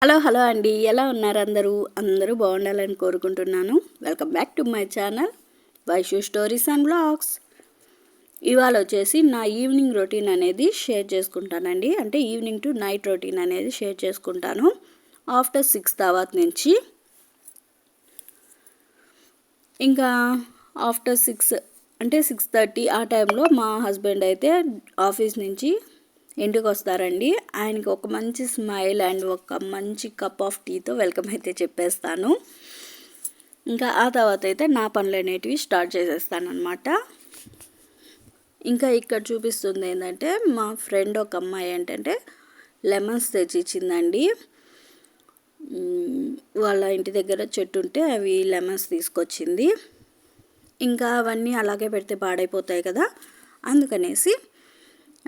Hello అండి, ఎలా ఉన్నారు అందరూ బాగుండాలని కోరుకుంటున్నాను. Welcome back to my channel Vaishu stories and blogs. ఇవాళ వచ్చేసి నా ఈవినింగ్ రొటీన్ అనేది షేర్ చేసుకుంటానండి. అంటే ఈవినింగ్ టు నైట్ రొటీన్ అనేది షేర్ చేసుకుంటాను. ఆఫ్టర్ 6 తర్వాత నుంచి ఇంకా ఆఫ్టర్ 6 అంటే 6:30 ఆ టైంలో మా హస్బెండ్ అయితే ఆఫీస్ నుంచి ఇంటికి వస్తారండి. ఆయనకి ఒక మంచి స్మైల్ అండ్ ఒక మంచి కప్ ఆఫ్ టీతో వెల్కమ్ అయితే చెప్పేస్తాను. ఇంకా ఆ తర్వాత అయితే నా పనులు అనేటివి స్టార్ట్ చేసేస్తానమాట. ఇంకా ఇక్కడ చూపిస్తుంది ఏంటంటే మా ఫ్రెండ్ ఒక అమ్మాయి ఏంటంటే లెమన్స్ తెచ్చి ఇచ్చిందండి. వాళ్ళ ఇంటి దగ్గర చెట్టు ఉంటే అవి లెమన్స్ తీసుకొచ్చింది. ఇంకా అవన్నీ అలాగే పెడితే పాడైపోతాయి కదా, అందుకనేసి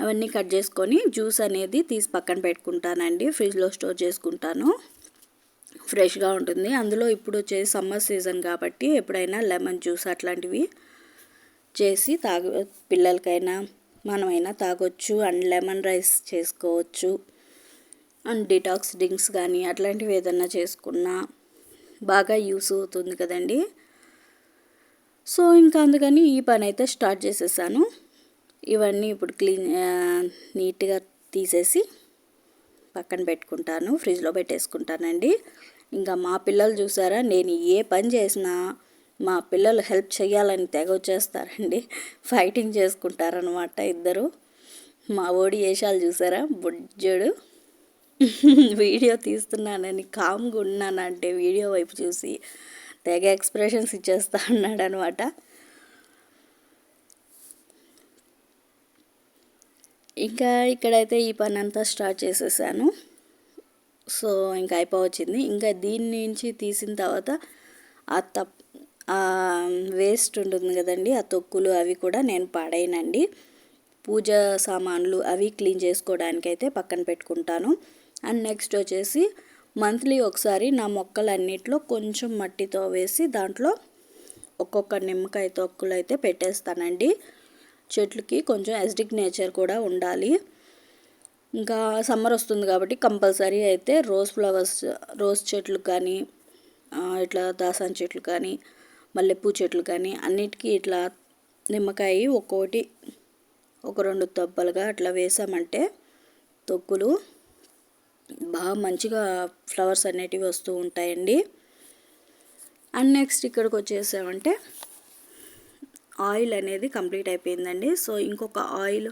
అవన్నీ కట్ చేసుకొని జ్యూస్ అనేది తీసి పక్కన పెట్టుకుంటానండి. ఫ్రిడ్జ్లో స్టోర్ చేసుకుంటాను, ఫ్రెష్గా ఉంటుంది. అందులో ఇప్పుడు వచ్చేసి సమ్మర్ సీజన్ కాబట్టి ఎప్పుడైనా లెమన్ జ్యూస్ అట్లాంటివి చేసి పిల్లలకైనా మనమైనా తాగొచ్చు. అండ్ లెమన్ రైస్ చేసుకోవచ్చు. అండ్ డిటాక్స్ డ్రింక్స్ కానీ అట్లాంటివి ఏదన్నా చేసుకున్నా బాగా యూస్ అవుతుంది కదండి. సో ఇంకా అందుకని ఈ పని అయితే స్టార్ట్ చేసేసాను. ఇవన్నీ ఇప్పుడు నీట్గా తీసేసి పక్కన పెట్టుకుంటాను, ఫ్రిడ్జ్లో పెట్టేసుకుంటానండి. ఇంకా మా పిల్లలు చూసారా, నేను ఏ పని చేసినా మా పిల్లలు హెల్ప్ చేయాలని తెగ వచ్చేస్తారండి. ఫైటింగ్ చేసుకుంటారనమాట ఇద్దరు. మా ఓడి వేషాలు చూసారా, బుజ్జుడు వీడియో తీస్తున్నానని కామ్గా ఉన్నానంటే వీడియో వైపు చూసి తెగ ఎక్స్ప్రెషన్స్ ఇచ్చేస్తా అన్నాడు అనమాట. ఇంకా ఇక్కడైతే ఈ పని అంతా స్టార్ట్ చేసేసాను. సో ఇంకా అయిపోవచ్చింది. ఇంకా దీని నుంచి తీసిన తర్వాత ఆ వేస్ట్ ఉంటుంది కదండి, ఆ తొక్కులు అవి కూడా నేను పాడైనండి. పూజ సామాన్లు అవి క్లీన్ చేసుకోవడానికి అయితే పక్కన పెట్టుకుంటాను. అండ్ నెక్స్ట్ వచ్చేసి మంత్లీ ఒకసారి నా మొక్కలన్నిట్లో కొంచెం మట్టితో వేసి దాంట్లో ఒక్కొక్క నిమ్మకాయ తొక్కులు అయితే పెట్టేస్తానండి. చెట్లకి కొంచెం ఎసిడిక్ నేచర్ కూడా ఉండాలి. ఇంకా సమ్మర్ వస్తుంది కాబట్టి కంపల్సరీ అయితే రోజ్ చెట్లు కానీ ఇట్లా దాసాన్ చెట్లు కానీ మల్లెపూ చెట్లు కానీ అన్నిటికీ ఇట్లా నిమ్మకాయ ఒక్కోటి ఒక 2 తొప్పలుగా అట్లా వేసామంటే తొక్కులు బాగా మంచిగా ఫ్లవర్స్ అనేటివి వస్తూ ఉంటాయండి. అండ్ నెక్స్ట్ ఇక్కడికి వచ్చేసామంటే ఆయిల్ అనేది కంప్లీట్ అయిపోయిందండి. సో ఇంకొక ఆయిల్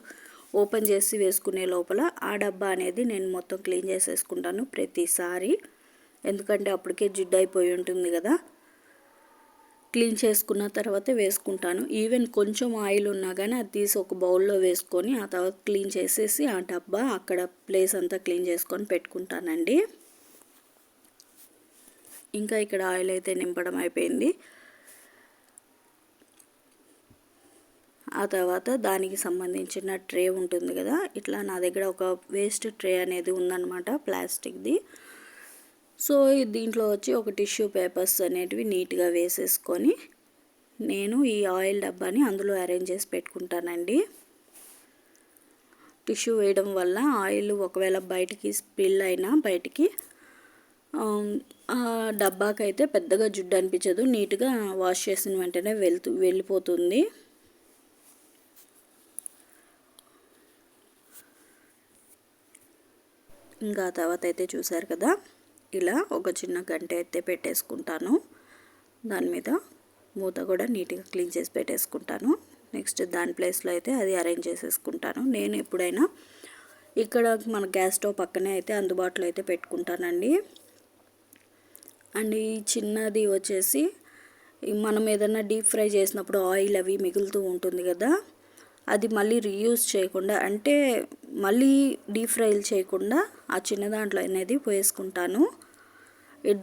ఓపెన్ చేసి వేసుకునే లోపల ఆ డబ్బా అనేది నేను మొత్తం క్లీన్ చేసేసుకుంటాను ప్రతిసారి. ఎందుకంటే అప్పటికే జిడ్డు అయిపోయి ఉంటుంది కదా, క్లీన్ చేసుకున్న తర్వాత వేసుకుంటాను. ఈవెన్ కొంచెం ఆయిల్ ఉన్నా కానీ అది తీసి ఒక బౌల్లో వేసుకొని ఆ తర్వాత క్లీన్ చేసేసి ఆ డబ్బా అక్కడ ప్లేస్ అంతా క్లీన్ చేసుకొని పెట్టుకుంటానండి. ఇంకా ఇక్కడ ఆయిల్ అయితే నింపడం అయిపోయింది. ఆ తర్వాత దానికి సంబంధించిన ట్రే ఉంటుంది కదా, ఇట్లా నా దగ్గర ఒక వేస్ట్ ట్రే అనేది ఉందన్నమాట, ప్లాస్టిక్ది. సో దీంట్లో వచ్చి ఒక టిష్యూ పేపర్స్ అనేటివి నీట్గా వేసేసుకొని నేను ఈ ఆయిల్ డబ్బాని అందులో అరేంజ్ చేసి పెట్టుకుంటానండి. టిష్యూ వేయడం వల్ల ఆయిల్ ఒకవేళ బయటికి స్పిల్ అయినా బయటికి డబ్బాకైతే పెద్దగా జిడ్డు అనిపించదు, నీట్గా వాష్ చేసిన వెంటనే వెళ్ళిపోతుంది. ఇంకా తర్వాత అయితే చూసారు కదా, ఇలా ఒక చిన్న గంట అయితే పెట్టేసుకుంటాను. దాని మీద మూత కూడా నీట్గా క్లీన్ చేసి పెట్టేసుకుంటాను. నెక్స్ట్ దాని ప్లేస్లో అయితే అది అరేంజ్ చేసేసుకుంటాను. నేను ఎప్పుడైనా ఇక్కడ మన గ్యాస్ స్టవ్ పక్కనే అయితే అందుబాటులో అయితే పెట్టుకుంటానండి. అండ్ ఈ చిన్నది వచ్చేసి మనం ఏదైనా డీప్ ఫ్రై చేసినప్పుడు ఆయిల్ అవి మిగులుతూ ఉంటుంది కదా, అది మళ్ళీ రీయూజ్ చేయకుండా అంటే మళ్ళీ డీప్ ఫ్రైలు చేయకుండా ఆ చిన్న దాంట్లో అనేది వేసుకుంటాను.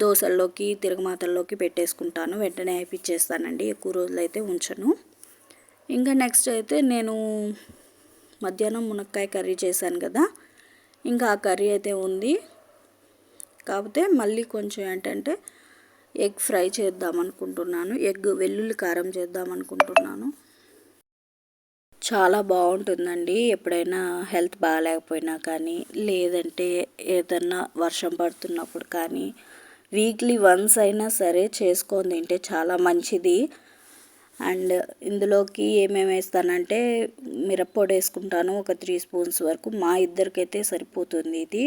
దోశల్లోకి తిరగమాతల్లోకి పెట్టేసుకుంటాను, వెంటనే అయిపిచ్చేస్తానండి, ఎక్కువ రోజులు అయితే ఉంచను. ఇంకా నెక్స్ట్ అయితే నేను మధ్యాహ్నం మునక్కాయ కర్రీ చేశాను కదా, ఇంకా ఆ కర్రీ అయితే ఉంది. కాకపోతే మళ్ళీ కొంచెం ఏంటంటే ఎగ్ ఫ్రై చేద్దాం అనుకుంటున్నాను, ఎగ్ వెల్లుల్లి కారం చేద్దాం అనుకుంటున్నాను. చాలా బాగుంటుందండి. ఎప్పుడైనా హెల్త్ బాగాలేకపోయినా కానీ, లేదంటే ఏదన్నా వర్షం పడుతున్నప్పుడు కానీ, వీక్లీ వన్స్ అయినా సరే చేసుకొని తింటే చాలా మంచిది. అండ్ ఇందులోకి ఏమేమి వేస్తానంటే మిరప్పొడి వేసుకుంటాను, ఒక 3 స్పూన్స్ వరకు. మా ఇద్దరికైతే సరిపోతుంది ఇది,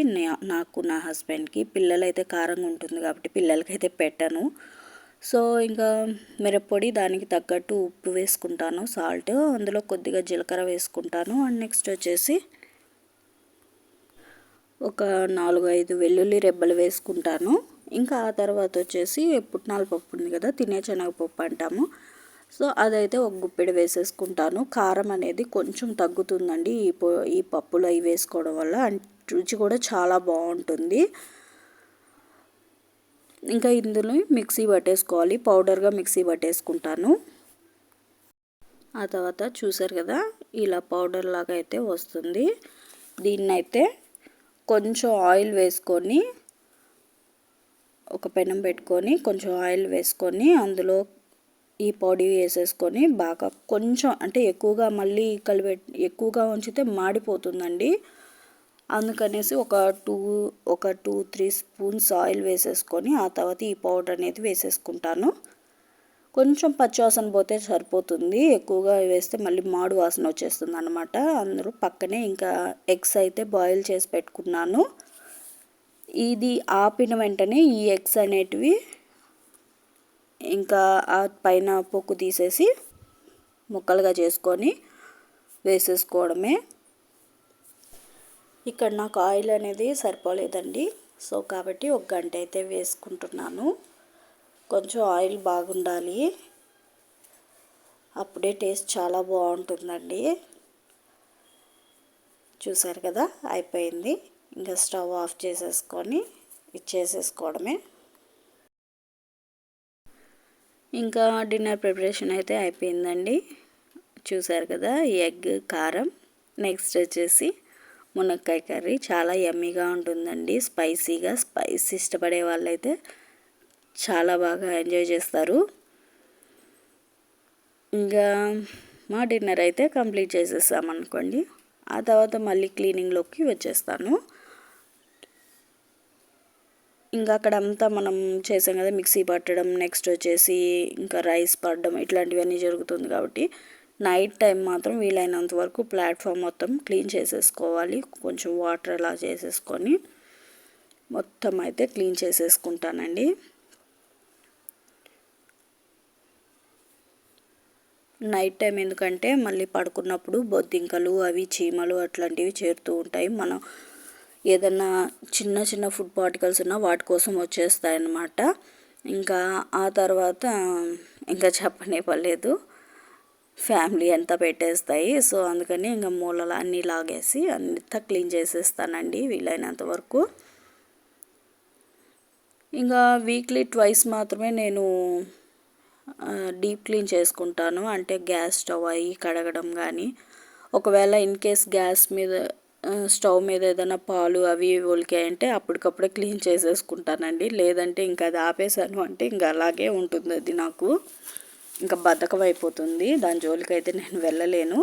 నాకు నా హస్బెండ్కి. పిల్లలైతే కారంగా ఉంటుంది కాబట్టి పిల్లలకైతే పెట్టను. సో ఇంకా మిరప్పొడి, దానికి తగ్గట్టు ఉప్పు వేసుకుంటాను, సాల్ట్. అందులో కొద్దిగా జీలకర్ర వేసుకుంటాను. అండ్ నెక్స్ట్ వచ్చేసి ఒక 4-5 వెల్లుల్లి రెబ్బలు వేసుకుంటాను. ఇంకా ఆ తర్వాత వచ్చేసి పుట్నాల పప్పు ఉంది కదా, తినే శనగపప్పు అంటాము. సో అదైతే ఒక గుప్పెడు వేసేసుకుంటాను. కారం అనేది కొంచెం తగ్గుతుందండి ఈ పప్పులో అవి వేసుకోవడం వల్ల. రుచి కూడా చాలా బాగుంటుంది. ఇంకా ఇందులో మిక్సీ పట్టేసుకోవాలి, పౌడర్గా మిక్సీ పట్టేసుకుంటాను. ఆ తర్వాత చూసారు కదా, ఇలా పౌడర్ లాగా అయితే వస్తుంది. దీన్నైతే కొంచెం ఆయిల్ వేసుకొని, ఒక పెనం పెట్టుకొని కొంచెం ఆయిల్ వేసుకొని అందులో ఈ పొడి వేసేసుకొని బాగా కొంచెం, అంటే ఎక్కువగా మళ్ళీ ఎక్కువగా ఉంచితే మాడిపోతుందండి. అందుకనేసి ఒక 2-3 స్పూన్స్ ఆయిల్ వేసేసుకొని ఆ తర్వాత ఈ పౌడర్ అనేది వేసేసుకుంటాను. కొంచెం పచ్చివాసన పోతే సరిపోతుంది, ఎక్కువగా వేస్తే మళ్ళీ మాడు వాసన వచ్చేస్తుంది అనమాట. అందరూ పక్కనే ఇంకా ఎగ్స్ అయితే బాయిల్ చేసి పెట్టుకున్నాను. ఇది ఆపిన వెంటనే ఈ ఎగ్స్ అనేటివి ఇంకా ఆ పైన పొక్కు తీసేసి ముక్కలుగా చేసుకొని వేసేసుకోవడమే. ఇక్కడ నాకు ఆయిల్ అనేది సరిపోలేదండి, సో కాబట్టి 1 గంట అయితే వేసుకుంటున్నాను. కొంచెం ఆయిల్ బాగుండాలి, అప్పుడే టేస్ట్ చాలా బాగుంటుందండి. చూసారు కదా, అయిపోయింది. ఇంకా స్టవ్ ఆఫ్ చేసేసుకొని ఇచ్చేసేసుకోవడమే. ఇంకా డిన్నర్ ప్రిపరేషన్ అయితే అయిపోయిందండి. చూసారు కదా, ఎగ్, కారం. నెక్స్ట్ వచ్చేసి మునక్కాయ కర్రీ. చాలా యమ్మీగా ఉంటుందండి, స్పైసీగా. స్పైసీ ఇష్టపడే వాళ్ళైతే చాలా బాగా ఎంజాయ్ చేస్తారు. ఇంకా మా డిన్నర్ అయితే కంప్లీట్ చేసేసామనుకోండి. ఆ తర్వాత మళ్ళీ క్లీనింగ్లోకి వచ్చేస్తాను. ఇంకా అక్కడంతా మనం చేసాం కదా, మిక్సీ పట్టడం, నెక్స్ట్ వచ్చేసి ఇంకా రైస్ పడడం, ఇట్లాంటివన్నీ జరుగుతుంది కాబట్టి నైట్ టైం మాత్రం వీలైనంత వరకు ప్లాట్ఫామ్ మొత్తం క్లీన్ చేసేసుకోవాలి. కొంచెం వాటర్ అలా చేసేసుకొని మొత్తం అయితే క్లీన్ చేసేసుకుంటానండి. నైట్ టైం ఎందుకంటే మళ్ళీ పడుకున్నప్పుడు బొద్దింకలు, అవి చీమలు అట్లాంటివి చేరుతూ ఉంటాయి. మనం ఏదన్నా చిన్న చిన్న ఫుడ్ పార్టికల్స్ ఉన్నా వాటి కోసం వచ్చేస్తాయన్నమాట. ఇంకా ఆ తర్వాత ఇంకా చెప్పనే పర్లేదు, ఫ్యామిలీ అంతా పెట్టేస్తాయి. సో అందుకని ఇంకా మూలలు అన్నీ లాగేసి అంతా క్లీన్ చేసేస్తానండి వీలైనంత వరకు. ఇంకా వీక్లీ ట్వైస్ మాత్రమే నేను డీప్ క్లీన్ చేసుకుంటాను. అంటే గ్యాస్ స్టవ్ అవి కడగడం కానీ, ఒకవేళ ఇన్ కేస్ గ్యాస్ మీద స్టవ్ మీద ఏదైనా పాలు అవి ఒలికాయంటే అప్పటికప్పుడే క్లీన్ చేసేసుకుంటానండి. లేదంటే ఇంకా అది ఆపేసాను అంటే ఇంకా అలాగే ఉంటుంది, అది నాకు ఇంకా బద్ధకం అయిపోతుంది. దాని జోలికి అయితే నేను వెళ్ళలేను.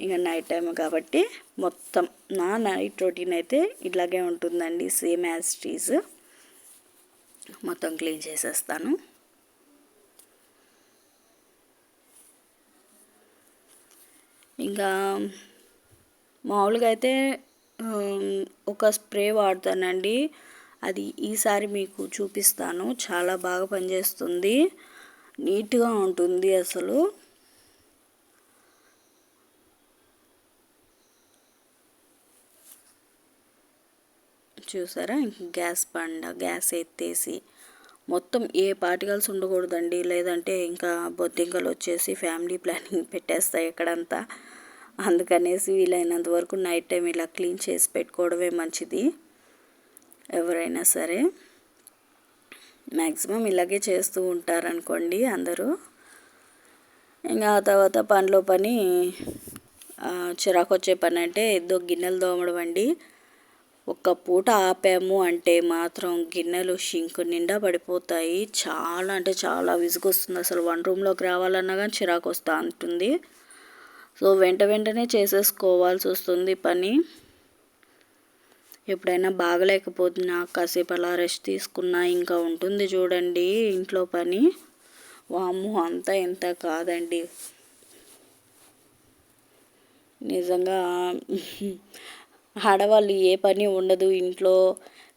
ఇక నైట్ టైం కాబట్టి మొత్తం నా నైట్ రొటీన్ అయితే ఇలాగే ఉంటుందండి, సేమ్ యాజ్ ఇట్ ఈజ్. మొత్తం క్లీన్ చేసేస్తాను. ఇంకా మామూలుగా అయితే ఒక స్ప్రే వాడతానండి, అది ఈసారి మీకు చూపిస్తాను. చాలా బాగా పనిచేస్తుంది, నీట్గా ఉంటుంది అసలు. చూసారా, గ్యాస్ ఎత్తేసి మొత్తం ఏ పార్టికల్స్ ఉండకూడదండి, లేదంటే ఇంకా బొద్దింకలు వచ్చేసి ఫ్యామిలీ ప్లానింగ్ పెట్టేస్తాయి ఇక్కడంతా. అందుకనేసి వీలైనంత వరకు నైట్ టైం ఇలా క్లీన్ చేసి పెట్టుకోవడమే మంచిది. ఎవరైనా సరే మ్యాక్సిమం ఇలాగే చేస్తూ ఉంటారనుకోండి అందరూ. ఇంకా ఆ తర్వాత పనిలో పని చిరాకు వచ్చే పని అంటే ఏదో గిన్నెలు తోమడం అండి. ఒక్క పూట ఆపాము అంటే మాత్రం గిన్నెలు షింక్ నిండా పడిపోతాయి. చాలా అంటే చాలా విసుగొస్తుంది. అసలు వన్ రూమ్లోకి రావాలన్నా కానీ చిరాకు వస్తూ ఉంటుంది. సో వెంటనే చేసేసుకోవాల్సి వస్తుంది పని. ఎప్పుడైనా బాగలేకపోతున్నా కాసేపు అలా రెస్ట్ తీసుకున్నా ఇంకా ఉంటుంది చూడండి ఇంట్లో పని. వామ్మో అంతా ఎంత కాదండి నిజంగా. ఆడవాళ్ళు ఏ పని ఉండదు ఇంట్లో,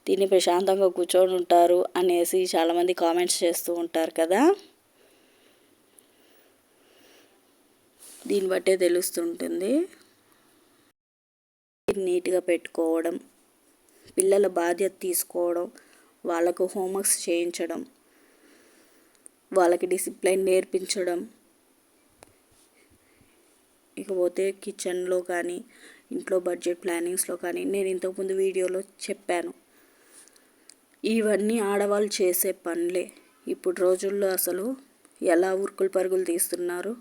తిని ప్రశాంతంగా కూర్చొని ఉంటారు అనేసి చాలామంది కామెంట్స్ చేస్తూ ఉంటారు కదా. దీన్ని బట్టే తెలుస్తుంటుంది. నీట్గా పెట్టుకోవడం, పిల్లల బాధ్యత తీసుకోవడం, వాళ్ళకు హోంవర్క్స్ చేయించడం, వాళ్ళకి డిసిప్లైన్ నేర్పించడం, ఇకపోతే కిచెన్లో కానీ ఇంట్లో బడ్జెట్ ప్లానింగ్స్లో కానీ నేను ఇంతకుముందు వీడియోలో చెప్పాను. ఇవన్నీ ఆడవాళ్ళు చేసే పనులే. ఇప్పుడు రోజుల్లో అసలు ఎలా ఉరుకులు పరుగులు తీస్తున్నారు.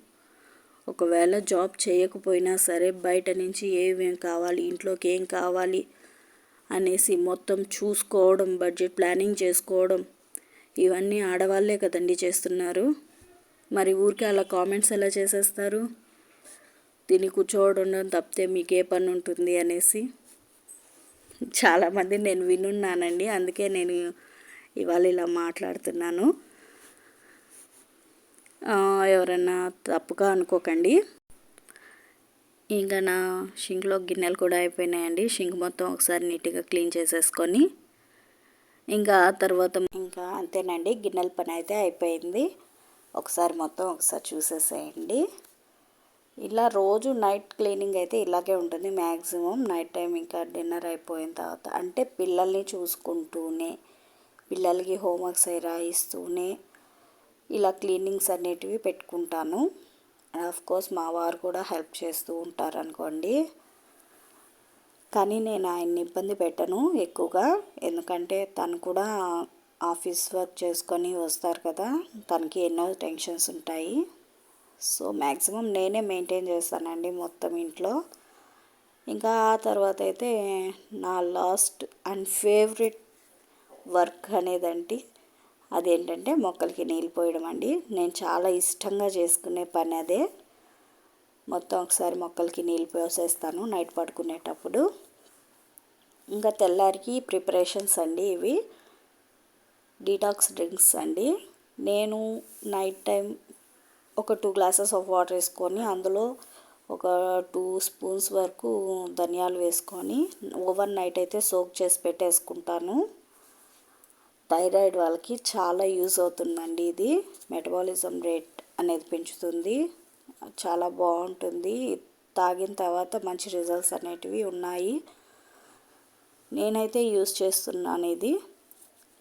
ఒకవేళ జాబ్ చేయకపోయినా సరే బయట నుంచి ఏమేం కావాలి, ఇంట్లోకి ఏం కావాలి అనేసి మొత్తం చూసుకోవడం, బడ్జెట్ ప్లానింగ్ చేసుకోవడం, ఇవన్నీ ఆడవాళ్ళే కదండి చేస్తున్నారు. మరి ఊరికే అలా కామెంట్స్ ఎలా చేసేస్తారు? తిని కూర్చోవడం తప్పితే మీకే పని ఉంటుంది అనేసి చాలామంది నేను వినున్నానండి. అందుకే నేను ఇవాళ ఇలా మాట్లాడుతున్నాను. ఎవరన్నా తప్పుగా అనుకోకండి. ఇంకా నా షింక్లో గిన్నెలు కూడా అయిపోయినాయండి. షింక్ మొత్తం ఒకసారి నీట్గా క్లీన్ చేసేసుకొని ఇంకా ఆ తర్వాత ఇంకా అంతేనండి, గిన్నెల పని అయితే అయిపోయింది. ఒకసారి చూసేసేయండి. ఇలా రోజు నైట్ క్లీనింగ్ అయితే ఇలాగే ఉంటుంది మ్యాక్సిమం. నైట్ టైం ఇంకా డిన్నర్ అయిపోయిన తర్వాత అంటే పిల్లల్ని చూసుకుంటూనే, పిల్లలకి హోంవర్క్స్ అయి రాయిస్తూనే ఇలా క్లీనింగ్స్ అనేటివి పెట్టుకుంటాను. ఆఫ్ కోర్స్ మా వారు కూడా హెల్ప్ చేస్తూ ఉంటారు అనుకోండి. కానీ నేను ఆయన్ని ఇబ్బంది పెట్టను ఎక్కువగా, ఎందుకంటే తను కూడా ఆఫీస్ వర్క్ చేసుకొని వస్తారు కదా, తనకి ఎన్నో టెన్షన్స్ ఉంటాయి. సో మ్యాక్సిమం నేనే మెయింటైన్ చేస్తానండి మొత్తం ఇంట్లో. ఇంకా ఆ తర్వాత అయితే నా లాస్ట్ అండ్ ఫేవరెట్ వర్క్ అదేంటంటే మొక్కలకి నీళ్ళు పోయడం అండి. నేను చాలా ఇష్టంగా చేసుకునే పని అదే. మొత్తం ఒకసారి మొక్కలకి నీళ్ళు పోసేస్తాను నైట్ పడుకునేటప్పుడు. ఇంకా తెల్లారికి ప్రిపరేషన్స్ అండి ఇవి. డీటాక్స్ డ్రింక్స్ అండి. నేను నైట్ టైం ఒక 2 గ్లాసెస్ ఆఫ్ వాటర్ వేసుకొని అందులో ఒక 2 స్పూన్స్ వరకు ధనియాలు వేసుకొని ఓవర్ నైట్ అయితే సోక్ చేసి పెట్టేసుకుంటాను. థైరాయిడ్ వాళ్ళకి చాలా యూజ్ అవుతుందండి ఇది. మెటబాలిజం రేట్ అనేది పెంచుతుంది, చాలా బాగుంటుంది. తాగిన తర్వాత మంచి రిజల్ట్స్ అనేటివి ఉన్నాయి. నేనైతే యూజ్ చేస్తున్నాను ఇది.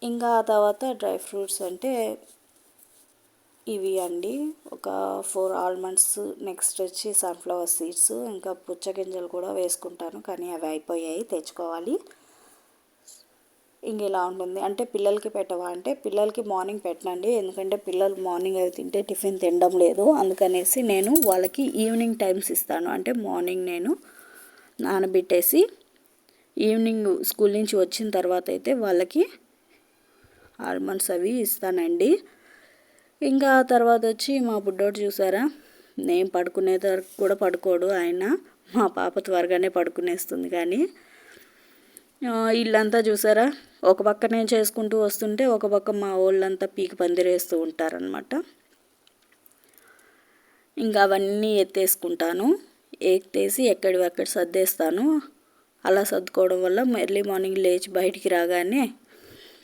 ఇంకా ఆ తర్వాత డ్రై ఫ్రూట్స్ అంటే ఇవి అండి, ఒక 4 ఆల్మండ్స్, నెక్స్ట్ వచ్చి సన్ఫ్లవర్ సీడ్స్, ఇంకా పుచ్చగింజలు కూడా వేసుకుంటాను, కానీ అవి అయిపోయాయి, తెచ్చుకోవాలి. ఇంక ఇలా ఉంటుంది. అంటే పిల్లలకి పెట్టవా అంటే పిల్లలకి మార్నింగ్ పెట్టనండి, ఎందుకంటే పిల్లలు మార్నింగ్ అవి తింటే టిఫిన్ తినడం లేదు. అందుకనేసి నేను వాళ్ళకి ఈవినింగ్ టైమ్స్ ఇస్తాను. అంటే మార్నింగ్ నేను నానబెట్టేసి ఈవినింగ్ స్కూల్ నుంచి వచ్చిన తర్వాత అయితే వాళ్ళకి ఆల్మండ్స్ అవి ఇస్తానండి. ఇంకా ఆ తర్వాత వచ్చి మా బుడ్డోడు చూసారా, నేను పడుకునే వరకు కూడా పడుకోడు ఆయన. మా పాప త్వరగానే పడుకునేస్తుంది. కానీ ఇల్లంతా చూసారా, ఒక పక్క నేను చేసుకుంటూ వస్తుంటే ఒక పక్క మా వాళ్ళంతా పీకి పందిరేస్తూ ఉంటారనమాట. ఇంకా అవన్నీ ఎత్తేసుకుంటాను, ఎత్తేసి ఎక్కడివక్కడ సర్దేస్తాను. అలా సర్దుకోవడం వల్ల ఎర్లీ మార్నింగ్ లేచి బయటికి రాగానే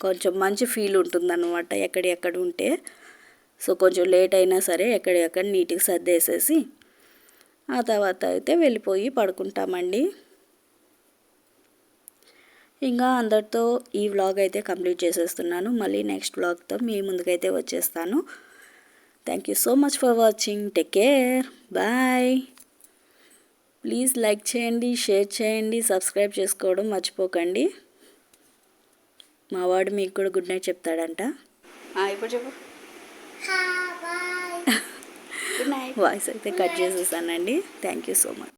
కొంచెం మంచి ఫీల్ ఉంటుందన్నమాట ఎక్కడెక్కడ ఉంటే. సో కొంచెం లేట్ అయినా సరే ఎక్కడెక్కడ నీట్గా సర్దేసేసి ఆ తర్వాత అయితే వెళ్ళిపోయి పడుకుంటామండి. ఇంకా అందరితో ఈ వ్లాగ్ అయితే కంప్లీట్ చేసేస్తున్నాను. మళ్ళీ నెక్స్ట్ వ్లాగ్తో మీ ముందుకైతే వచ్చేస్తాను. Thank you so much for watching. Take care, bye. Please like చేయండి, షేర్ చేయండి, సబ్స్క్రైబ్ చేసుకోవడం మర్చిపోకండి. మా వాడు మీకు కూడా గుడ్ నైట్ చెప్తాడంట. ఇప్పుడు చెప్పు. Good night. వాయిస్ అయితే కట్ చేసేసానండి. Thank you so much.